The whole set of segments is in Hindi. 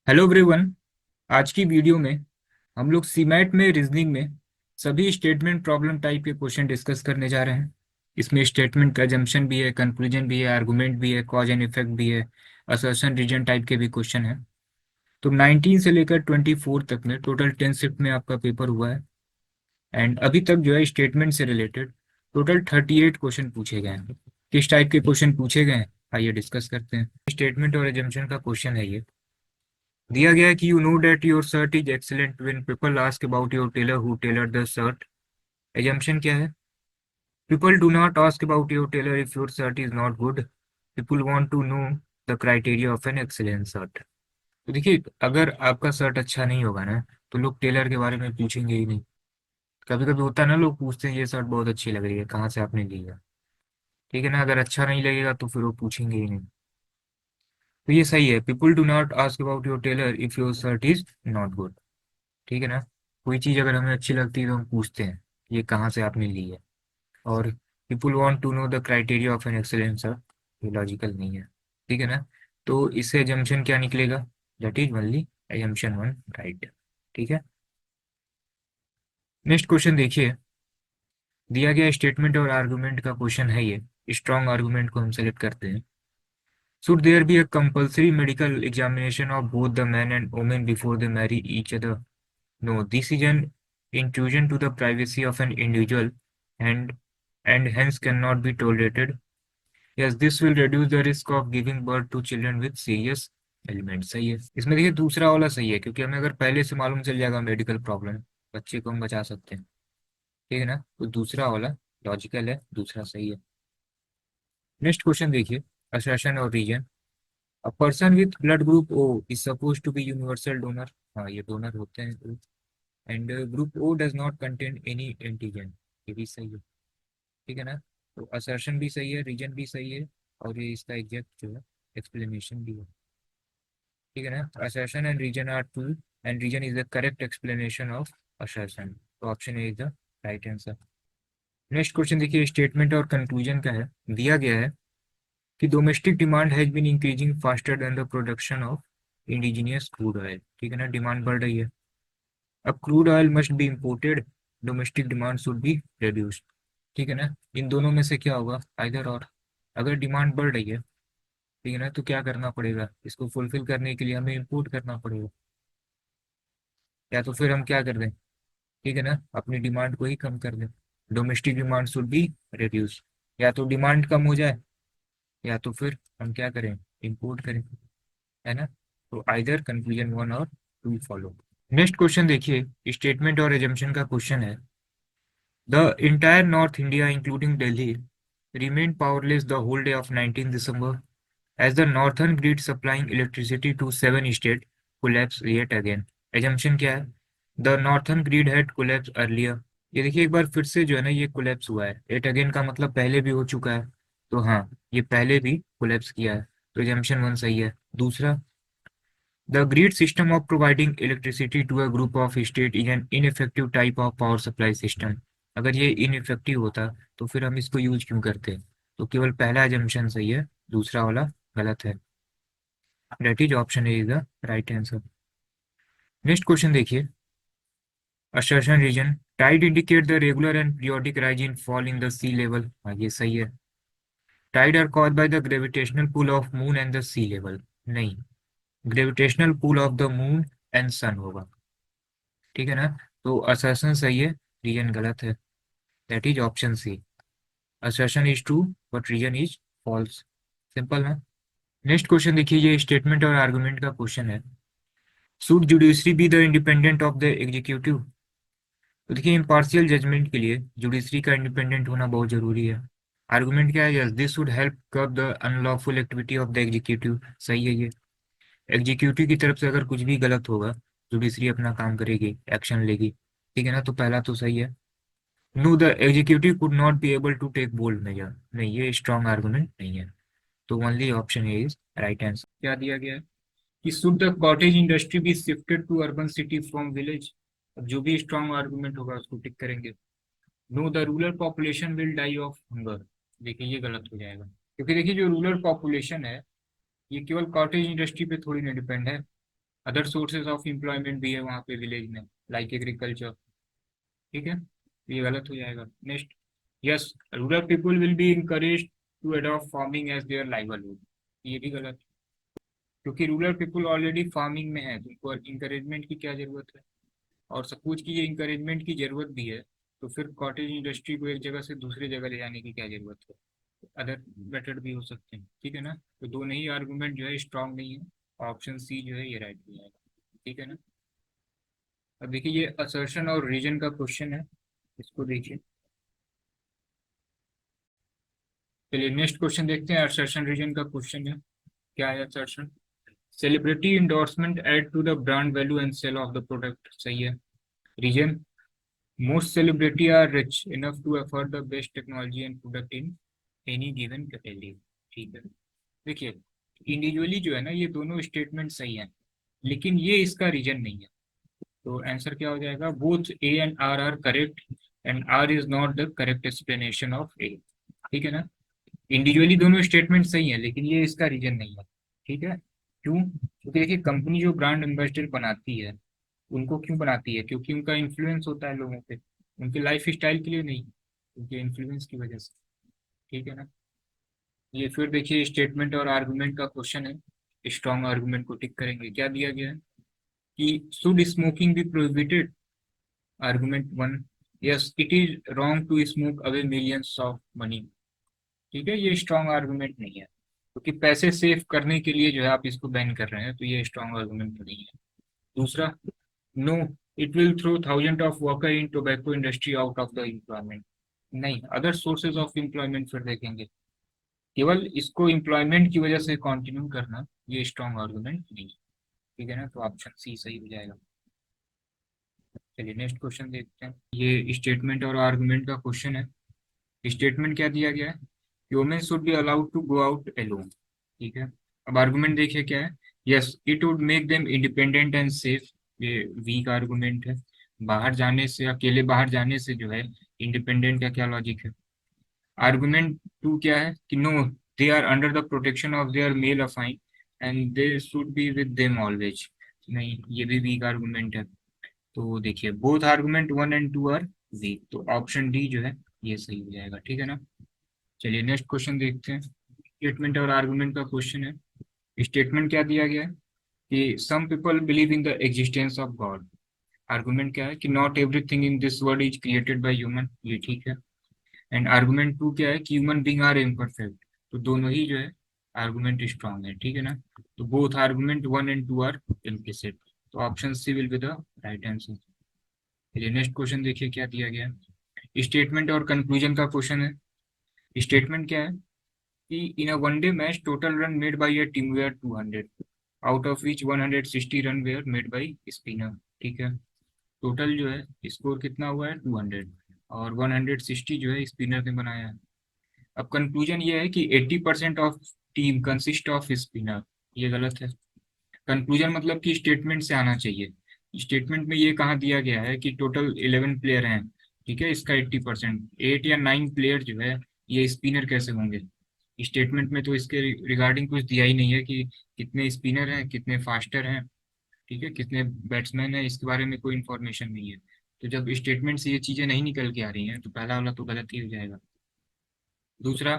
Hello everyone. आज की वीडियो में हम लोग सीमैट में रीजनिंग में सभी स्टेटमेंट प्रॉब्लम टाइप के क्वेश्चन डिस्कस करने जा रहे हैं। इसमें स्टेटमेंट का जंक्शन भी है, कंक्लूजन भी है, आर्गुमेंट भी है, कॉज एंड इफेक्ट भी है, असर्शन रीजन टाइप के भी क्वेश्चन है। तो 19 से लेकर 24 तक में टोटल 10 शिफ्ट में आपका पेपर हुआ है। एंड अभी तक जो है स्टेटमेंट से रिलेटेड टोटल 38 क्वेश्चन पूछे गए हैं। किस टाइप के क्वेश्चन पूछे गए हैं आइए डिस्कस करते हैं। स्टेटमेंट और एजम्पशन का क्वेश्चन है ये। दिया गया है कि you know that your shirt is excellent when people ask about your tailor who tailor the shirt. Assumption क्या है? People do not ask about your tailor if your shirt is not good. People want to know the criteria of an excellent shirt. तो देखिए, अगर आपका शर्ट अच्छा नहीं होगा ना तो लोग टेलर के बारे में पूछेंगे ही नहीं। कभी कभी होता है ना, लोग पूछते हैं ये शर्ट बहुत अच्छी लग रही है, कहाँ से आपने ली है। ठीक है ना, अगर अच्छा नहीं लगेगा तो फिर वो पूछेंगे ही नहीं। तो ये सही है, people do not ask about your tailor if your shirt is not good. ठीक है ना। कोई चीज़ अगर हमें अच्छी लगती है तो हम पूछते हैं ये कहाँ से आपने ली है। और people want to know the criteria of an excellence sir, ये लॉजिकल नहीं है। ठीक है ना। तो इससे एजम्पशन क्या निकलेगा? That is only assumption one right. ठीक है। नेक्स्ट क्वेश्चन देखिए। दिया गया स्टेटमेंट और आर्गुमेंट का क्वेश्चन है ये। स्ट्रॉन्ग आर्गुमेंट को हम सेलेक्ट करते हैं। Should there be a compulsory medical examination of both the man and women before they marry each other? No, this is an intrusion to the privacy of an individual and and hence cannot be tolerated. Yes, this will reduce the risk of giving birth to children with serious ailments. सही है। इसमें देखिए दूसरा वाला सही है, क्योंकि हमें अगर पहले से मालूम चल जाएगा मेडिकल प्रॉब्लम, बच्चे को हम बचा सकते हैं। ठीक है ना, तो दूसरा वाला लॉजिकल है, दूसरा सही है। नेक्स्ट क्वेश्चन देखिए। असर्शन और reason. A person with blood group O is suppose to be universal donor. हाँ, ये डोनर होते हैं। And group O does not contain any antigen, ये भी सही है। ठीक है ना। तो असर्शन भी सही है, रीजन भी सही है, और ये इसका एग्जैक्ट जो है एक्सप्लेनेशन भी है। ठीक है ना। Assertion and reason are true and reason is the correct explanation of assertion. तो option A is the right answer. Next question देखिए, स्टेटमेंट और कंक्लूजन का है। दिया गया है कि domestic demand has been increasing faster than the production of indigenous crude oil. ठीक है ना, डिमांड बढ़ रही है। अब crude oil must be imported, domestic demand should be reduced. ठीक है ना। इन दोनों में से क्या होगा? आइदर और। अगर डिमांड बढ़ रही है, ठीक है ना, तो क्या करना पड़ेगा? इसको फुलफिल करने के लिए हमें इंपोर्ट करना पड़ेगा। या तो फिर हम क्या कर दें, ठीक है ना, अपनी डिमांड को ही कम कर दें। Domestic demand should be reduce. या तो डिमांड कम हो जाए, या तो फिर हम क्या करें, इंपोर्ट करें। है ना। तो either conclusion one or two follow. Next question देखिए, स्टेटमेंट और एजम्पशन का क्वेश्चन है। The entire North India, including Delhi, remained powerless the whole day of 19 December as the northern grid supplying electricity to seven states collapsed yet again. Assumption क्या है? The northern grid had collapsed earlier. ये देखिए एक बार फिर से जो है ना ये कोलैप्स हुआ है। एट अगेन का मतलब पहले भी हो चुका है। तो हाँ, ये पहले भी कोलैप्स किया है। तो एजम्पशन वन सही है। दूसरा, the grid system of providing electricity to a group of state is an ineffective type of power supply system. अगर ये इनइफेक्टिव होता तो फिर हम इसको यूज क्यों करते? तो केवल पहला एजम्पशन सही है, दूसरा वाला गलत है। That is option A is the right answer. Next question देखिए। Assertion reason. Tide indicate the regular and periodic rise in fall in the sea level. हाँ, ये सही है। Tide are caused by the gravitational pull of moon and the sea level. नहीं, gravitational pull of the moon and sun होगा। ठीक है ना। तो असर्शन सही है, रीजन गलत है। That is option C. Assertion is true but reason is false. Simple है। नेक्स्ट क्वेश्चन देखिए, ये स्टेटमेंट और आर्गुमेंट का क्वेश्चन है। Should judiciary be the independent of the executive? तो देखिए, इम्पार्शियल जजमेंट के लिए जुडिशरी का इंडिपेंडेंट होना बहुत जरूरी है। आर्गुमेंट क्या है? Yes, this should help कर्ब the unlawful activity of the executive. सही है ये। एग्जीक्यूटिव की तरफ से अगर कुछ भी गलत होगा, जुडिशरी अपना काम करेगी, एक्शन लेगी। ठीक है ना, तो पहला तो सही है। No, the executive could not be able to take bold measure. नहीं, ये स्ट्रॉन्ग आर्गुमेंट नहीं है। तो only option A is right answer. क्या दिया गया है कि should the cottage industry be shifted to urban city from village? अब जो भी स्ट्रॉन्ग आर्गुमेंट होगा उसको टिक करेंगे। No, the rural population will die of hunger. देखिए ये गलत हो जाएगा, क्योंकि देखिए जो रूरल पॉपुलेशन है ये केवल कॉटेज इंडस्ट्री पे थोड़ी ना डिपेंड है। अदर सोर्सेज ऑफ एम्प्लॉयमेंट भी है वहाँ पे विलेज में, लाइक एग्रीकल्चर। ठीक है, तो ये गलत हो जाएगा। Next, yes, rural people will be encourage to adopt farming as their livelihood. ये भी गलत, क्योंकि रूरल पीपल ऑलरेडी फार्मिंग में है, तो उनको इंकरेजमेंट की क्या जरूरत है। और सपोज की ये इंकरेजमेंट की जरूरत भी है, तो फिर कॉटेज इंडस्ट्री को एक जगह से दूसरी जगह ले जाने की क्या जरूरत है। अदर मेथड भी हो सकते हैं, ठीक है ना। तो दोनों ही आर्गूमेंट जो है स्ट्रांग नहीं है, ऑप्शन सी जो है ये राइट हो जाएगा। ठीक है ना। अब देखिए ये असर्शन और रीजन का क्वेश्चन है, इसको देखिए। चलिए नेक्स्ट क्वेश्चन देखते हैं, असर्शन रीजन का क्वेश्चन है। क्या है assertion? Celebrity endorsement add to the brand value and sale of the product, सही है। Reason, most celebrity are rich enough to afford the best technology and product in any given category। ठीक है, देखिए इंडिविजुअली जो है ना, ये दोनों स्टेटमेंट सही हैं, लेकिन ये इसका रीजन नहीं है। तो आंसर क्या हो जाएगा? Both A and R correct, and R is not the correct explanation of A. ठीक है ना। इंडिविजुअली दोनों स्टेटमेंट सही है, लेकिन ये इसका रीजन नहीं है। ठीक है, क्यों? क्योंकि देखिए कंपनी जो ब्रांड एम्बेसडर बनाती है, उनको क्यों बनाती है? क्योंकि उनका इन्फ्लुएंस होता है लोगों पे, उनके लाइफ स्टाइल के लिए नहीं, उनके इन्फ्लुएंस की वजह से। ठीक है ना। ये फिर देखिए स्टेटमेंट और आर्गुमेंट का क्वेश्चन है, स्ट्रॉन्ग आर्गुमेंट को टिक करेंगे। क्या दिया गया है कि should smoking be prohibited? Argument one, yes it is wrong to smoke away millions of money. ठीक है, ये स्ट्रॉन्ग आर्गुमेंट नहीं है, क्योंकि पैसे सेव करने के लिए जो है आप इसको बैन कर रहे हैं, तो ये स्ट्रॉन्ग आर्गुमेंट नहीं है। दूसरा, no it will throw thousand of worker in tobacco industry out of the employment. नहीं, अदर सोर्सेज ऑफ एम्प्लॉयमेंट फिर देखेंगे, केवल इसको एम्प्लॉयमेंट की वजह से कंटिन्यू करना ये स्ट्रॉन्ग आर्गुमेंट नहीं है। ठीक है ना, तो ऑप्शन सी सही हो जाएगा। चलिए नेक्स्ट क्वेश्चन देखते हैं, ये स्टेटमेंट और आर्गुमेंट का क्वेश्चन है। स्टेटमेंट क्या दिया गया है? Women should be allowed to go out alone. ठीक है, अब आर्गुमेंट देखिए क्या है। Yes it would make them independent and safe. ये वीक आर्गुमेंट है, बाहर जाने से, अकेले बाहर जाने से जो है इंडिपेंडेंट का क्या लॉजिक है। आर्गुमेंट टू क्या है कि no they are under the protection of their male affine and they should be with them always. नहीं, ये भी वीक आर्गुमेंट है। तो देखिए both argument one and two are weak, तो ऑप्शन डी जो है ये सही हो जाएगा। ठीक है ना। चलिए नेक्स्ट क्वेश्चन देखते हैं, स्टेटमेंट और आर्गुमेंट का क्वेश्चन है। स्टेटमेंट क्या दिया गया है कि some people believe in the existence of God. Argument क्या है कि not everything in this world is created by human, ये ठीक है। एंड आर्गुमेंट टू क्या है कि ह्यूमन बीइंग आर इम्परफेक्ट। तो दोनों ही जो है आर्गुमेंट स्ट्रांग है। ठीक है ना। तो both argument one and two are implicit, तो option C will be the right answer. चलिए नेक्स्ट क्वेश्चन देखिए क्या दिया गया है, स्टेटमेंट और कंक्लूजन का क्वेश्चन है। स्टेटमेंट क्या है कि in a one day match total run made by a team were 200, out of which 160 run were made by spinner. ठीक है, टोटल जो है स्कोर कितना हुआ है 200, और 160 जो है स्पिनर ने बनाया है। अब कंक्लूजन ये है कि 80% of team consist off spinner, ये गलत है। कंक्लूजन मतलब कि स्टेटमेंट से आना चाहिए। स्टेटमेंट में ये कहाँ दिया गया है कि टोटल 11 प्लेयर हैं, ठीक है, इसका 80%, 8 या 9 प्लेयर जो है ये स्पिनर कैसे होंगे। स्टेटमेंट में तो इसके रिगार्डिंग कुछ दिया ही नहीं है कि कितने स्पिनर हैं, कितने फास्टर हैं, ठीक है, कितने बैट्समैन हैं, इसके बारे में कोई इन्फॉर्मेशन नहीं है। तो जब स्टेटमेंट से ये चीजें नहीं निकल के आ रही हैं, तो पहला वाला तो गलत ही हो जाएगा। दूसरा,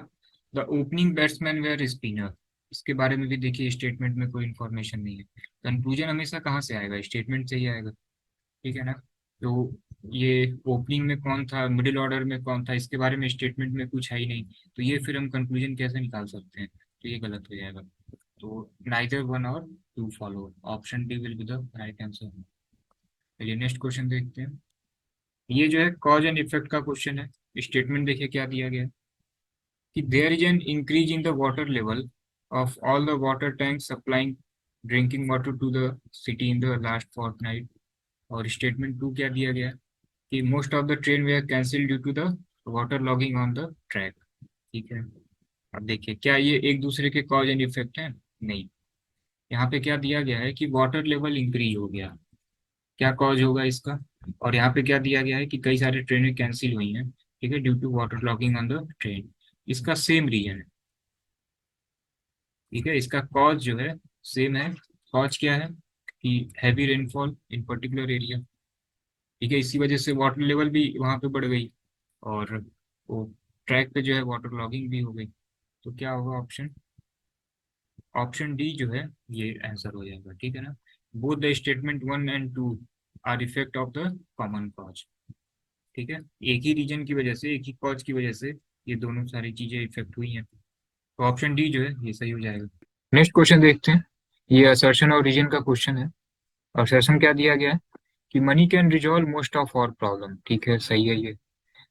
the opening batsman were spinner, इसके बारे में भी देखिए स्टेटमेंट में कोई इन्फॉर्मेशन नहीं है। कंक्लूजन हमेशा कहाँ से आएगा? स्टेटमेंट से ही आएगा। ठीक है ना। तो ये ओपनिंग में कौन था, मिडिल ऑर्डर में कौन था, इसके बारे में स्टेटमेंट में कुछ है ही नहीं, तो ये फिर हम कंक्लूजन कैसे निकाल सकते हैं? तो ये गलत हो जाएगा। तो neither one or two follow, option D will be the right answer. चलिए नेक्स्ट क्वेश्चन देखते हैं, ये जो है कॉज एंड इफेक्ट का क्वेश्चन है। स्टेटमेंट देखिए क्या दिया गया है कि there is an increase in the water level of all the water tank supplying drinking water to the city in the last fortnight. और स्टेटमेंट टू क्या दिया गया है कि most of the train were cancel due to the water logging on the track. ठीक है, अब देखिए क्या ये एक दूसरे के कॉज एंड इफेक्ट हैं? नहीं। यहाँ पे क्या दिया गया है कि वाटर लेवल इंक्रीज हो गया, क्या कॉज होगा इसका। और यहाँ पे क्या दिया गया है कि कई सारी ट्रेनें कैंसिल हुई हैं, ठीक है, due to water logging on the train. इसका सेम रीजन है, ठीक है, इसका कॉज जो है सेम है। कॉज क्या है कि heavy rainfall in particular area, ठीक है, इसी वजह से वाटर लेवल भी वहाँ पे बढ़ गई और वो ट्रैक पे जो है वाटर लॉगिंग भी हो गई। तो क्या होगा ऑप्शन, ऑप्शन डी जो है ये आंसर हो जाएगा, ठीक है ना। Both the statement 1 and 2 are effect of the common cause, ठीक है, एक ही रीजन की वजह से, एक ही कॉज की वजह से ये दोनों सारी चीजें इफेक्ट हुई हैं। तो ऑप्शन डी जो है ये सही हो जाएगा। नेक्स्ट क्वेश्चन देखते हैं। ये असर्शन और रीजन का क्वेश्चन है। असर्शन क्या दिया गया है कि money can resolve most of our problem, ठीक है, सही है ये।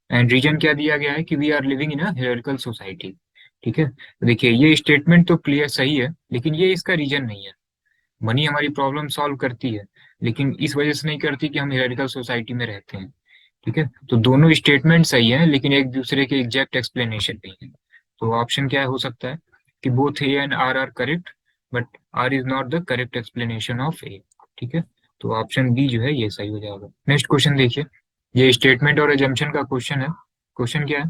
एंड रीजन क्या दिया गया है कि we are living in a hierarchical society, ठीक है। तो देखिए ये स्टेटमेंट तो क्लियर सही है, लेकिन ये इसका रीजन नहीं है। मनी हमारी प्रॉब्लम सॉल्व करती है, लेकिन इस वजह से नहीं करती कि हम हियरarchical सोसाइटी में रहते हैं, ठीक है। तो दोनों स्टेटमेंट सही है, लेकिन एक दूसरे के एग्जैक्ट एक्सप्लेनेशन नहीं है। तो ऑप्शन क्या हो सकता है कि both A and R correct, but R is not the correct explanation of A, ठीक है। तो ऑप्शन बी जो है ये सही हो जाएगा। नेक्स्ट क्वेश्चन देखिए। ये स्टेटमेंट और एजम्पशन का क्वेश्चन है। क्वेश्चन क्या है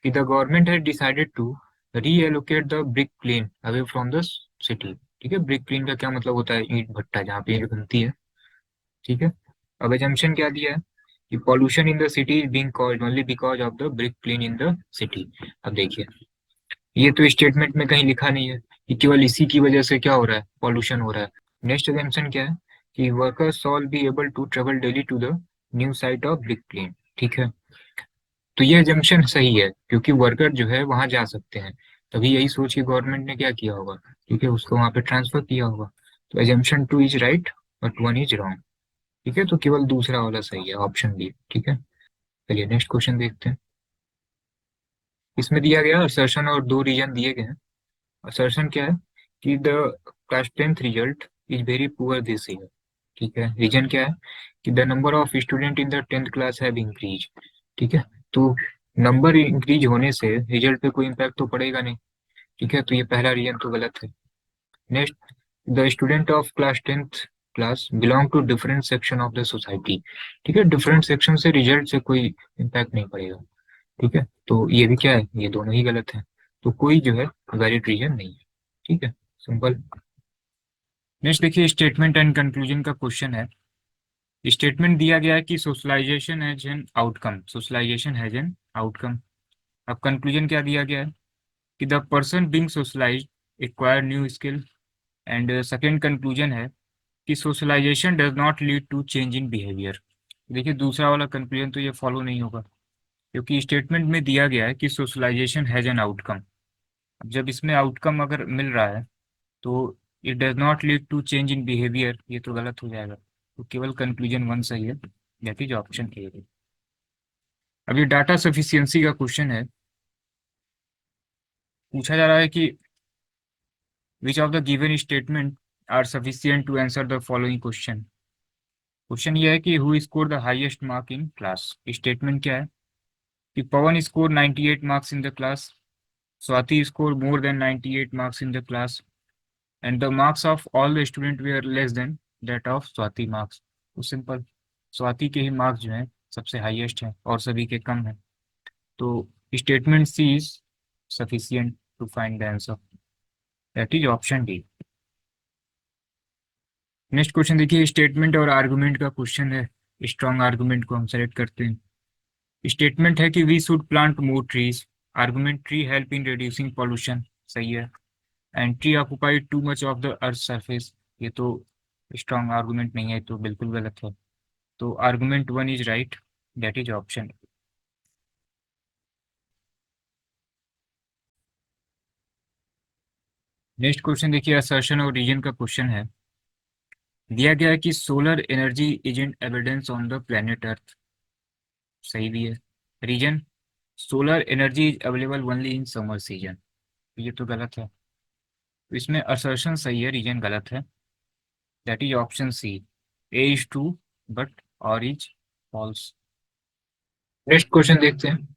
कि the government has decided to reallocate the brick plant away from the city, ठीक है। ब्रिक प्लेन का क्या मतलब होता है, ईंट भट्टा जहाँ पे ईंट बनती है, ठीक है। अब एजम्पशन क्या दिया है कि pollution in the city is being caused only because of the brick plant in the city. अब देखिए ये तो स्टेटमेंट में कहीं लिखा नहीं है कि केवल इसी की वजह से क्या हो रहा है, पॉल्यूशन हो रहा है। नेक्स्ट एजम्पशन क्या है कि workers all be able to travel daily to the new site of brick plant, ठीक है। तो ये एजम्पशन सही है, क्योंकि वर्कर जो है वहां जा सकते हैं, तभी यही सोच के गवर्नमेंट ने क्या किया होगा, ठीक है, उसको वहां पे ट्रांसफर किया होगा। तो assumption 2 is right but 1 is wrong, ठीक है। तो केवल दूसरा वाला सही है, ऑप्शन बी, ठीक है। चलिए नेक्स्ट क्वेश्चन देखते हैं। इसमें दिया गया असर्शन और दो रीजन दिए गए हैं। असर्शन क्या है कि the class 10th result is very poor this year, ठीक है। रीजन क्या है कि the number of student in the 10th class have increase, ठीक है। तो नंबर इंक्रीज होने से रिजल्ट पे कोई इम्पैक्ट तो पड़ेगा नहीं, ठीक है। तो ये पहला रीजन तो गलत है। Next, the student of class 10th class belong to different section of the society, ठीक है। डिफरेंट सेक्शन से रिजल्ट से कोई इम्पैक्ट नहीं पड़ेगा, ठीक है। तो ये भी क्या है, ये दोनों ही गलत है। तो कोई जो है वैलिड रीजन नहीं है, ठीक है, सिंपल। नेक्स्ट देखिए, स्टेटमेंट एंड कंक्लूजन का क्वेश्चन है। स्टेटमेंट दिया गया है कि socialization has an outcome, socialization has an outcome. अब कंक्लूजन क्या दिया गया है कि the person being socialized acquire new skill. And second conclusion है कि socialization does not lead to change in behaviour. देखिए दूसरा वाला कंक्लूजन तो ये फॉलो नहीं होगा, क्योंकि स्टेटमेंट में दिया गया है कि सोशलाइजेशन हैज एन आउटकम। अब जब इसमें आउटकम अगर मिल रहा है तो it does not lead to change in behaviour, ये तो गलत हो जाएगा। तो केवल कंक्लूजन 1 सही है, दैट इज ऑप्शन ए। अब ये डाटा सफिशिएंसी का क्वेश्चन है। पूछा जा रहा है कि which of the given statement are sufficient to answer the following question. Question ये है कि who score the highest mark in class. Statement क्या है कि Pawan score 98 marks in the class, Swati score more than 98 marks in the class, and the marks of all the student were less than that of Swati marks। तो सिंपल, स्वाति के ही मार्क्स जो हैं सबसे हाईएस्ट हैं और सभी के कम हैं। तो statement C is sufficient to find the answer, that is option D. Next question देखिए, स्टेटमेंट और आर्गुमेंट का क्वेश्चन है। स्ट्रॉन्ग आर्गुमेंट को हम सेलेक्ट करते हैं। स्टेटमेंट है कि we should plant more trees. Argument, tree help in reducing pollution, सही है। And tree occupied too much of the earth surface, ये तो स्ट्रॉन्ग आर्गुमेंट नहीं है, तो बिल्कुल गलत है। तो argument 1 is right, that is option. Next question देखिए, असर्शन और रीजन का क्वेश्चन है। दिया गया है कि solar energy isn't evidence on the planet earth, सही भी है। Reason, solar energy is available only in summer season, ये तो गलत है। तो इसमें असर्शन सही है, रीजन गलत है, that is option C, A is true but R is false. Next question देखते हैं।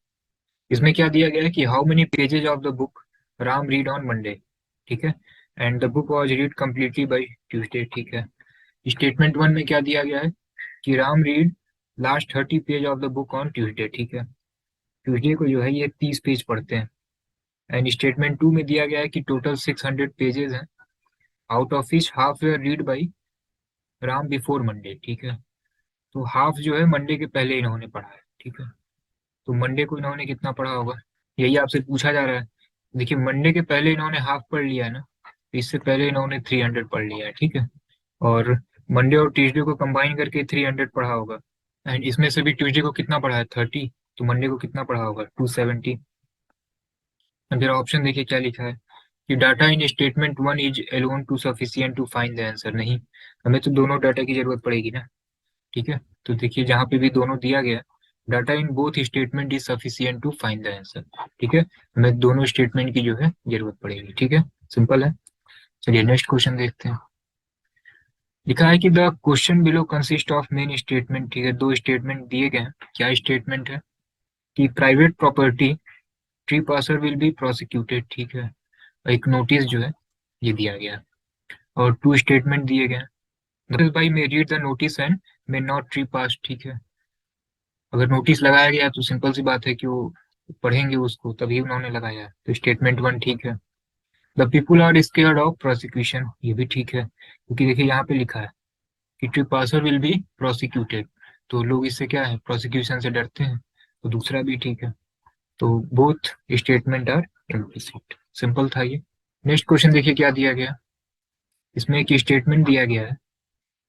इसमें क्या दिया गया है कि how many pages of the book Ram read on Monday, ठीक है। And the book was read completely by Tuesday, ठीक है। स्टेटमेंट 1 में क्या दिया गया है कि Ram read last 30 page of the book on Tuesday, ठीक है। ट्यूसडे को जो है ये 30 पेज पढ़ते हैं। एंड स्टेटमेंट 2 में दिया गया है कि टोटल 600 पेजेस हैं, out of which half where read by Ram before Monday, ठीक है। तो हाफ जो है मंडे के पहले इन्होंने पढ़ा है, ठीक है। तो मंडे को इन्होंने कितना पढ़ा होगा, यही आपसे पूछा जा रहा है। देखिए मंडे के पहले इन्होंने हाफ पढ़ लिया है ना, तो इससे पहले इन्होंने 300 पढ़ लिया है, ठीक है। और मंडे और ट्यूसडे को कंबाइन करके 300 पढ़ा होगा। एंड इसमें से भी ट्यूसडे को कितना पढ़ा है, 30। तो मंडे को कितना पढ़ा होगा, 270। अब जरा ऑप्शन देखिए क्या लिखा है कि data in statement one is alone to sufficient to find the answer. नहीं, हमें तो दोनों डाटा की जरूरत पड़ेगी ना, ठीक है। तो देखिए जहाँ पे भी दोनों दिया गया, data in both statement is sufficient to find the answer, ठीक है। हमें दोनों स्टेटमेंट की जो है जरूरत पड़ेगी, ठीक है। सिंपल है। चलिए नेक्स्ट क्वेश्चन देखते हैं। लिखा है कि the question below consist of main statement, ठीक है। दो स्टेटमेंट दिए गए हैं। क्या स्टेटमेंट है कि private property tree passer will be prosecuted, ठीक है। एक नोटिस जो है ये दिया गया है। और टू स्टेटमेंट दिए गए हैं। Notice by may read the notice and may not trespass, ठीक है। अगर नोटिस लगाया गया तो सिंपल सी बात है कि वो पढ़ेंगे उसको, तभी उन्होंने लगाया है। तो स्टेटमेंट वन ठीक है। The people are scared of prosecution, ये भी ठीक है, क्योंकि देखिए यहाँ पे लिखा है कि ट्रिपासर विल बी प्रोसिक्यूटेड, तो लोग इससे क्या है, प्रोसिक्यूशन से डरते हैं। तो दूसरा भी ठीक है। तो both statement are implicit. Simple था ये। नेक्स्ट क्वेश्चन देखिए क्या दिया गया। इसमें एक स्टेटमेंट दिया गया है,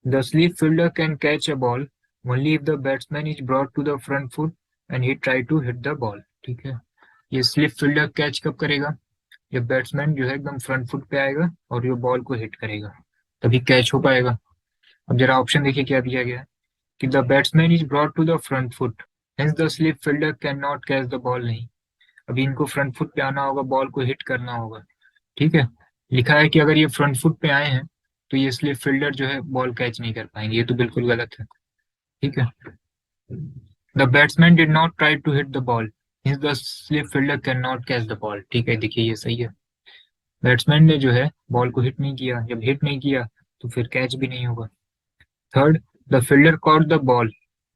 the slip fielder can catch a ball only if the batsman is brought to the front foot and he try to hit the ball, ठीक है। ये स्लिप फील्डर कैच कब करेगा, जब बैट्समैन जो है एकदम फ्रंट फुट पे आएगा और ये बॉल को हिट करेगा, तभी कैच हो पाएगा। अब जरा ऑप्शन देखिए क्या दिया गया है कि the batsman is brought to the front foot hence the slip fielder can not catch the ball. नहीं, अभी इनको फ्रंट फुट पे आना होगा, बॉल को हिट करना होगा, ठीक है। लिखा है कि अगर ये फ्रंट फुट पे आए हैं तो ये स्लिप फील्डर जो है बॉल कैच नहीं कर पाएंगे, ये तो बिल्कुल गलत है, ठीक है। The batsman did not try to hit the ball means the slip fielder can not catch the ball, ठीक है। देखिए ये सही है, बैट्समैन ने जो है बॉल को हिट नहीं किया, जब हिट नहीं किया तो फिर कैच भी नहीं होगा। Third, the fielder caught the ball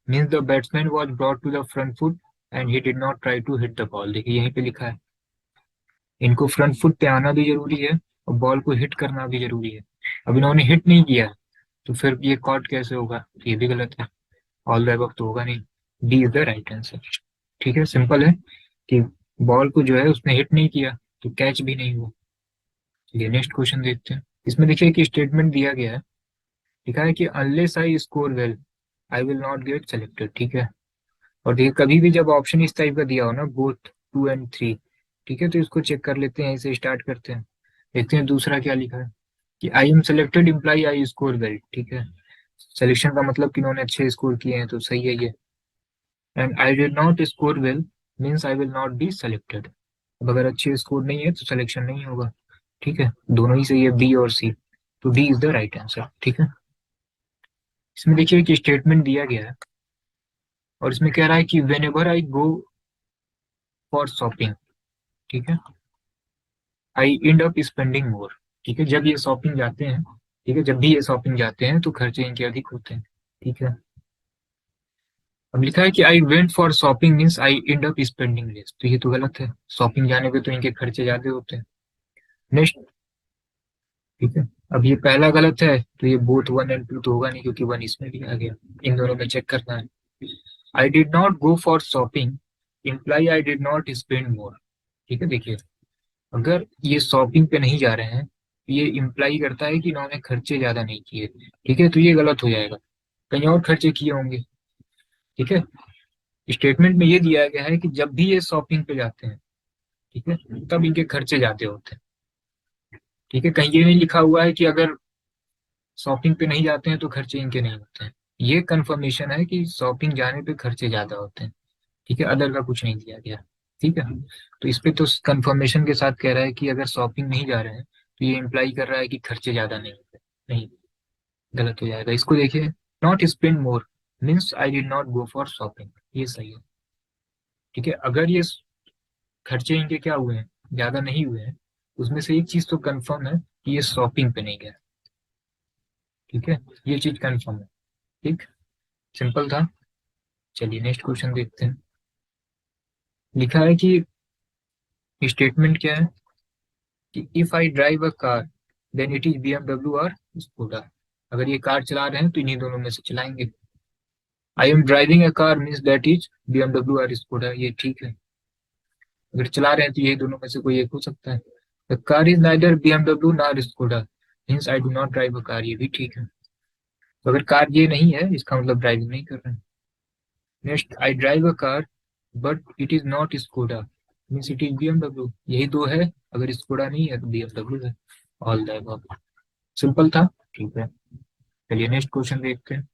means the batsman was brought to the front foot and he did not try to hit the ball। देखिए यहीं पे लिखा है, इनको फ्रंट फुट पे आना भी जरूरी है और बॉल को हिट करना भी जरूरी है। अब इन्होंने हिट नहीं किया तो फिर ये कॉट कैसे होगा, तो ये भी गलत है। ऑल द अबव तो होगा नहीं, D is the right answer, ठीक है। सिंपल है कि बॉल को जो है उसने हिट नहीं किया तो कैच भी नहीं हुआ। चलिए नेक्स्ट क्वेश्चन देखते हैं। इसमें देखिए कि स्टेटमेंट दिया गया है, लिखा है कि unless I score well I will not get selected, ठीक है। और देखिए कभी भी जब ऑप्शन इस टाइप का दिया हो ना, बोथ टू एंड थ्री, ठीक है, तो इसको चेक कर लेते हैं, इसे स्टार्ट करते हैं। देखते हैं दूसरा क्या लिखा है कि I am selected imply I score well, ठीक है। सिलेक्शन का मतलब कि इन्होंने अच्छे स्कोर किए हैं, तो सही है ये। And I did not score well means I will not be selected. अब अगर अच्छे स्कोर नहीं है तो सिलेक्शन नहीं होगा, ठीक है। दोनों ही सही है, बी और सी। तो D is the right answer, ठीक है। इसमें देखिए कि स्टेटमेंट दिया गया है और इसमें कह रहा है कि when ever I go for shopping, ठीक है, आई एंड अप स्पेंडिंग मोर, ठीक है। जब ये शॉपिंग जाते हैं, ठीक है, जब भी ये शॉपिंग जाते हैं तो खर्चे इनके अधिक होते हैं, ठीक है। अब लिखा है कि I went for shopping means I and up spending less, तो ये तो गलत है। शॉपिंग जाने पे तो इनके खर्चे ज्यादा होते हैं। नेक्स्ट, ठीक है। अब ये पहला गलत है तो ये बोथ वन एंड टू तो होगा नहीं, क्योंकि वन इसमें भी आ गया। इन दोनों में चेक करना है। I did not go for shopping imply I did not spend more, ठीक है। देखिए अगर ये शॉपिंग पे नहीं जा रहे हैं तो ये इम्प्लाई करता है कि इन्होंने खर्चे ज्यादा नहीं किए, ठीक है। तो ये गलत हो जाएगा, कहीं और खर्चे किए होंगे, ठीक है। स्टेटमेंट में ये दिया गया है कि जब भी ये शॉपिंग पे जाते हैं, ठीक है, तब इनके खर्चे ज्यादा होते हैं, ठीक है। कहीं ये नहीं लिखा हुआ है कि अगर शॉपिंग पे नहीं जाते हैं तो खर्चे इनके नहीं होते हैं। ये कंफर्मेशन है कि शॉपिंग जाने पे खर्चे ज्यादा होते हैं, ठीक है। अदर का कुछ नहीं दिया गया, ठीक है। तो इस पे तो कंफर्मेशन के साथ कह रहा है कि अगर शॉपिंग नहीं जा रहे हैं तो ये इम्प्लाई कर रहा है कि खर्चे ज्यादा नहीं होते। नहीं, गलत हो जाएगा। इसको देखिए, not spend more means I did not go for shopping, ये सही है, ठीक है। अगर ये खर्चे इनके क्या हुए हैं, ज्यादा नहीं हुए हैं, उसमें से एक चीज तो कंफर्म है कि ये शॉपिंग पे नहीं गया, ठीक है। ये चीज कंफर्म है, ठीक। सिंपल था। चलिए नेक्स्ट क्वेश्चन देखते हैं। लिखा है कि स्टेटमेंट क्या है कि if I drive a car then it is BMW or scooter. अगर ये कार चला रहे हैं तो इन्हीं दोनों में से चलाएंगे। I am driving a car means that is BMW और स्कूटर, ये ठीक है। अगर चला रहे हैं तो ये दोनों में से कोई एक हो सकता है। The car is neither BMW nor scooter means I do not drive a car, ये भी ठीक है। तो अगर कार ये नहीं है इसका मतलब ड्राइविंग नहीं कर रहे हैं। Next, I drive a car but it is not scooter means it is BMW, यही दो है। अगर स्कूटर नहीं है तो BMW है। All the above. सिंपल था, ठीक है। चलिए नेक्स्ट क्वेश्चन देखते हैं।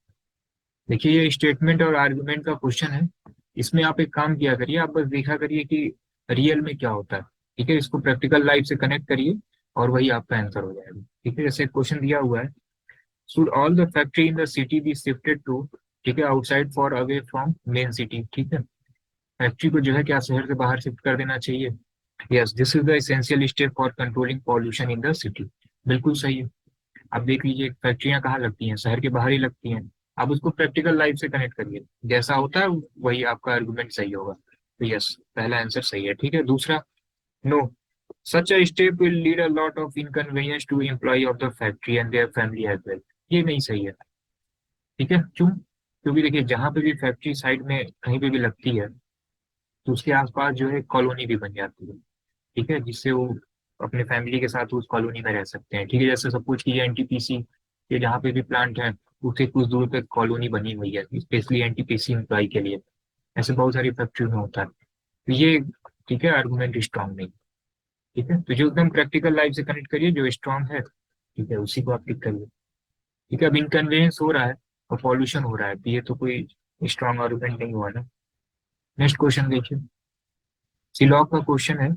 देखिए ये स्टेटमेंट और आर्गुमेंट का क्वेश्चन है। इसमें आप एक काम किया करिए, आप बस देखा करिए कि रियल में क्या होता है। ठीक है, इसको प्रैक्टिकल लाइफ से कनेक्ट करिए और वही आपका आंसर हो जाएगा। ठीक है, जैसे क्वेश्चन दिया हुआ है, should all the factory in the city be shifted to, ठीक है, outside far away from main city. ठीक है, फैक्ट्री को जो है क्या शहर से बाहर शिफ्ट कर देना चाहिए। Yes, this is the essential step for controlling pollution in the city. बिल्कुल सही है। आप देख लीजिए फैक्ट्रियां कहाँ लगती हैं, शहर के बाहर ही लगती हैं। आप उसको प्रैक्टिकल लाइफ से कनेक्ट करिए, जैसा होता है वही आपका आर्गुमेंट सही होगा। तो यस, पहला आंसर सही है। ठीक है, दूसरा, no, such a step will lead a lot of inconvenience to employ of the factory and their family as well, ये नहीं सही है। ठीक है, क्यों? क्योंकि देखिए जहां पे भी फैक्ट्री साइड में कहीं पे भी लगती है तो उसके आसपास जो है कॉलोनी भी बन जाती है। ठीक है, जिससे वो अपने फैमिली के साथ उस कॉलोनी में रह सकते हैं। ठीक है, जैसे सपोज कीजिए NTPC के जहाँ पे भी प्लांट है उससे कुछ दूर पे कॉलोनी बनी हुई है स्पेशली NTPC एम्प्लॉय के लिए। ऐसे बहुत सारी फैक्ट्री में होता है। तो ये, ठीक है, आर्गूमेंट स्ट्रांग नहीं। ठीक है, तो जो एकदम प्रैक्टिकल लाइफ से कनेक्ट करिए, जो स्ट्रांग है, ठीक है, उसी को आप टिक करिए। ठीक है, अब इनकन्वीनियंस हो रहा है और पॉल्यूशन हो रहा है, तो ये तो कोई स्ट्रांग आर्गूमेंट नहीं हुआ ना। नेक्स्ट क्वेश्चन देखिए, सिलॉग का क्वेश्चन है।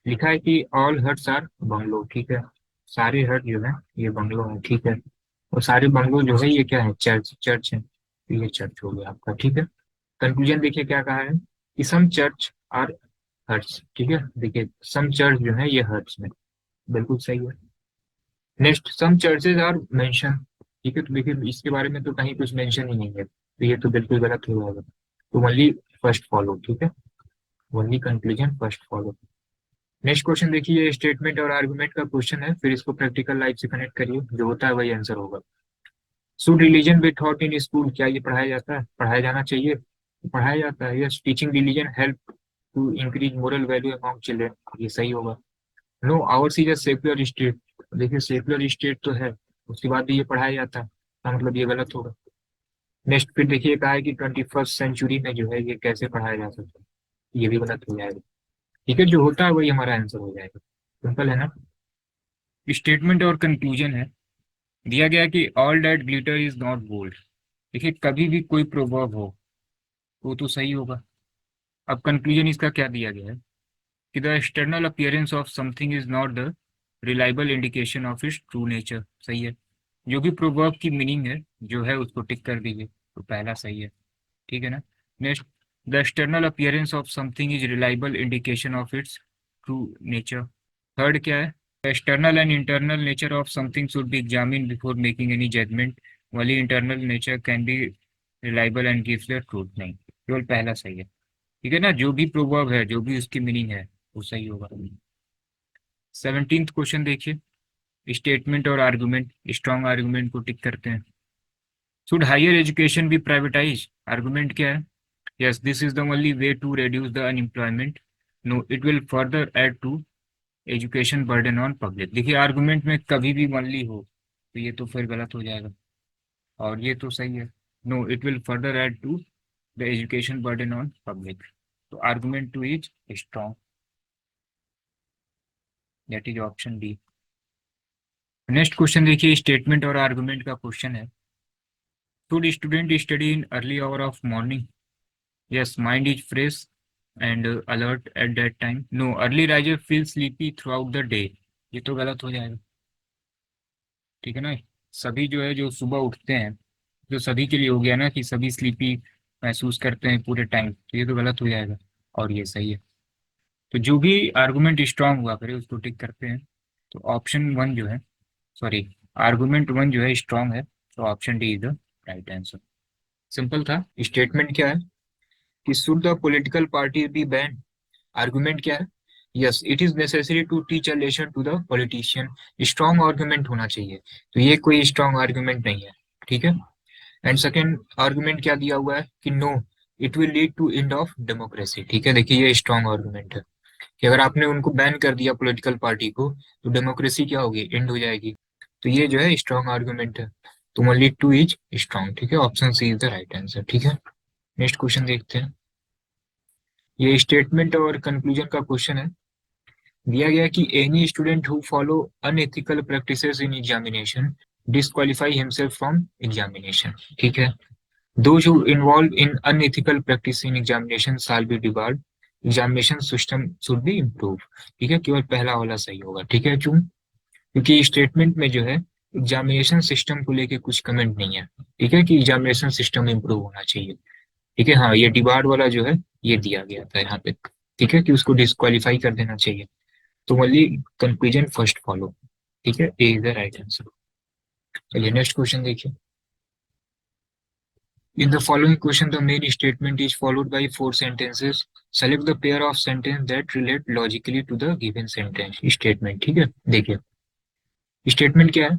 लिखा है कि ऑल हट्स आर बंगलो। ठीक है, सारे हट जो है ये बंगलो है। ठीक है, और सारे बंगलो जो है ये क्या है, चर्च, चर्च है। तो ये चर्च हो गया आपका। ठीक है, कंक्लूजन देखिए क्या कहा है कि सम चर्च आर हर्ट्स। ठीक है, देखिए सम चर्च जो है ये हर्ट्स में, बिल्कुल सही है। Next, some churches are mention. ठीक है, तो देखिए इसके बारे में तो कहीं कुछ मेंशन ही नहीं है, तो ये तो बिल्कुल गलत हो जाएगा। तो ओनली फर्स्ट फॉलो। ठीक है, only conclusion first follow. Next question देखिए, स्टेटमेंट और आर्गुमेंट का क्वेश्चन है, फिर इसको प्रैक्टिकल लाइफ से कनेक्ट करिए, जो होता है वही आंसर होगा। Should religion be thought in school, क्या ये पढ़ाया जाता है, पढ़ाया जाना चाहिए, पढ़ाया जाता है। Yes, teaching religion help to increase moral value among children, ये सही होगा। No, ours is a secular state, देखिए सेक्युलर स्टेट तो है, उसके बाद भी ये पढ़ाया जाता है, तो मतलब ये गलत होगा। नेक्स्ट फिर देखिए कहा है कि 21st सेंचुरी में जो है ये कैसे पढ़ाया जा सकता है, ये भी गलत हो जाएगा। ठीक है, जो होता है वही हमारा आंसर हो जाएगा। सिंपल है ना। स्टेटमेंट और कंक्लूजन है। दिया गया कि all that glitter is not gold. देखिए कभी भी कोई प्रोवर्ब हो वो तो सही होगा। अब कंक्लूजन इसका क्या दिया गया है कि the external appearance of something is not the reliable indication of its true nature, सही है। जो भी प्रोवर्ब की मीनिंग है जो है उसको टिक कर दीजिए, तो पहला सही है। ठीक है ना। Next, the external appearance of something is reliable indication of its true nature. Third क्या है, external and internal nature of something should be examined before making any judgment. Only internal nature can be reliable and gives the truth, नहीं, केवल पहला सही है। ठीक है ना, जो भी प्रोवर्ब है जो भी उसकी मीनिंग है वो सही होगा। 17th क्वेश्चन देखिए, स्टेटमेंट और आर्गुमेंट, स्ट्रॉन्ग आर्गुमेंट को टिक करते हैं। Should higher education be privatize, argument क्या है, yes this is the only way to reduce the unemployment, no it will further add to education burden on public. देखिए आर्गुमेंट में कभी भी ओनली हो तो ये तो फिर गलत हो जाएगा, और ये तो सही है। No it will further add to the education burden on public, तो argument two is strong, that is option D. Next question देखिए, स्टेटमेंट और आर्गुमेंट का क्वेश्चन है। Should student study in early hour of morning, yes mind is fresh and alert at that time, no early riser feel sleepy throughout the day, ये तो गलत हो जाएगा। ठीक है ना, सभी जो है जो सुबह उठते हैं, जो सभी के लिए हो गया ना कि सभी स्लीपी महसूस करते हैं पूरे टाइम, तो ये तो गलत हो जाएगा, और ये सही है। तो जो भी आर्गुमेंट स्ट्रांग हुआ करे उसको टिक करते हैं, तो ऑप्शन वन जो है, सॉरी, आर्गुमेंट वन जो है स्ट्रांग है, तो option D is the right answer. Simple था। स्टेटमेंट क्या है कि should the political party be ban, argument क्या है, yes, it is necessary to teach a lesson to the politician. Strong argument होना चाहिए, तो ये कोई स्ट्रॉन्ग आर्गुमेंट नहीं है, ठीक है। एंड सेकेंड आर्गुमेंट क्या दिया हुआ है कि no, it will lead to end of democracy, ठीक है। देखिए ये स्ट्रॉन्ग आर्गुमेंट है कि अगर आपने उनको बैन कर दिया पॉलिटिकल पार्टी को, तो डेमोक्रेसी क्या होगी, एंड हो जाएगी। तो ये जो है स्ट्रॉन्ग आर्गुमेंट है, तो ओनली टू इज स्ट्रॉन्ग, ठीक है। Option C is the right answer, ठीक है। नेक्स्ट क्वेश्चन देखते हैं। ये स्टेटमेंट और कंक्लूजन का क्वेश्चन है। दिया गया कि any student who follow unethical practices in examination disqualify himself from examination, ठीक है। Those who involved in unethical practice in examination shall be debarred. Examination system should be improved. ठीक है, केवल पहला वाला सही होगा, ठीक है। क्यों? क्योंकि स्टेटमेंट में जो है एग्जामिनेशन सिस्टम को लेके कुछ कमेंट नहीं है, ठीक है, कि एग्जामिनेशन सिस्टम इम्प्रूव होना चाहिए, ठीक है। हाँ, ये डिबार्ड वाला जो है ये दिया गया था यहाँ पे, ठीक है, कि उसको डिस्क्वालीफाई कर देना चाहिए। तो ओनली कंक्लूजन फर्स्ट फॉलो, ठीक है, ए इज द राइट आंसर। चलिए नेक्स्ट क्वेश्चन देखिए। In the following question, the main statement is followed by four sentences. Select the pair of sentences that relate logically to the given sentence. Statement, ठीक है। देखिए स्टेटमेंट क्या है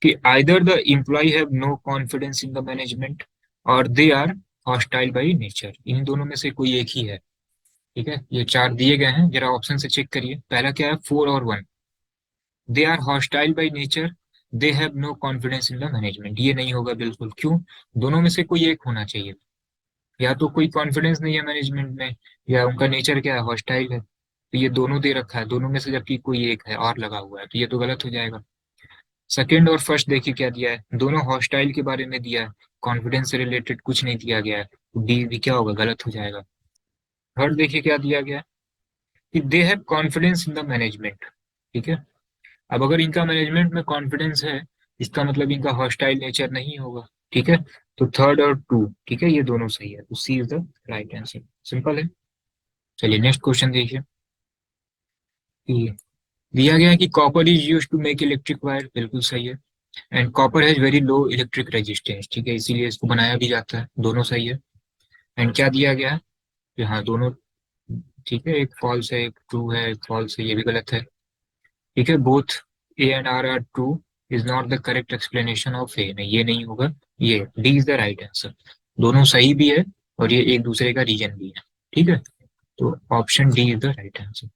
कि either the employee have no confidence in the management or they are hostile by nature। इन दोनों में से कोई एक ही है, ठीक है। ये चार दिए गए हैं, जरा ऑप्शन से चेक करिए। पहला क्या है, फोर और one. They are hostile by nature, they have no confidence in the management, ये नहीं होगा बिल्कुल। क्यों? दोनों में से कोई एक होना चाहिए। या तो कोई कॉन्फिडेंस नहीं है मैनेजमेंट में, या उनका नेचर क्या है, हॉस्टाइल है। तो ये दोनों दे रखा है, दोनों में से जबकि कोई एक है और लगा हुआ है, तो ये तो गलत हो जाएगा। सेकंड और फर्स्ट देखिए क्या दिया है, दोनों हॉस्टाइल के बारे में दिया है, कॉन्फिडेंस से रिलेटेड कुछ नहीं दिया गया है, तो डी भी क्या होगा, गलत हो जाएगा। थर्ड देखिए क्या दिया गया है कि they have confidence in the management, ठीक है। अब अगर इनका मैनेजमेंट में कॉन्फिडेंस है, इसका मतलब इनका हॉस्टाइल नेचर नहीं होगा, ठीक है। तो थर्ड और टू, ठीक है, ये दोनों सही है, तो C is the right answer, simple है। चलिए नेक्स्ट क्वेश्चन देखिए। दिया गया है कि copper is use to make electric wire, बिल्कुल सही है। And copper has very low electric resistance, ठीक है, इसीलिए इसको बनाया भी जाता है, दोनों सही है। एंड क्या दिया गया है कि हाँ दोनों ठीक है, एक फॉल्स है एक ट्रू है, एक फॉल्स है, ये भी गलत है, ठीक है। Both A and R true is not the correct explanation of A, नहीं ये नहीं होगा, ये D is the right answer. दोनों सही भी है और ये एक दूसरे का रीजन भी है, ठीक है। तो option D is the right answer.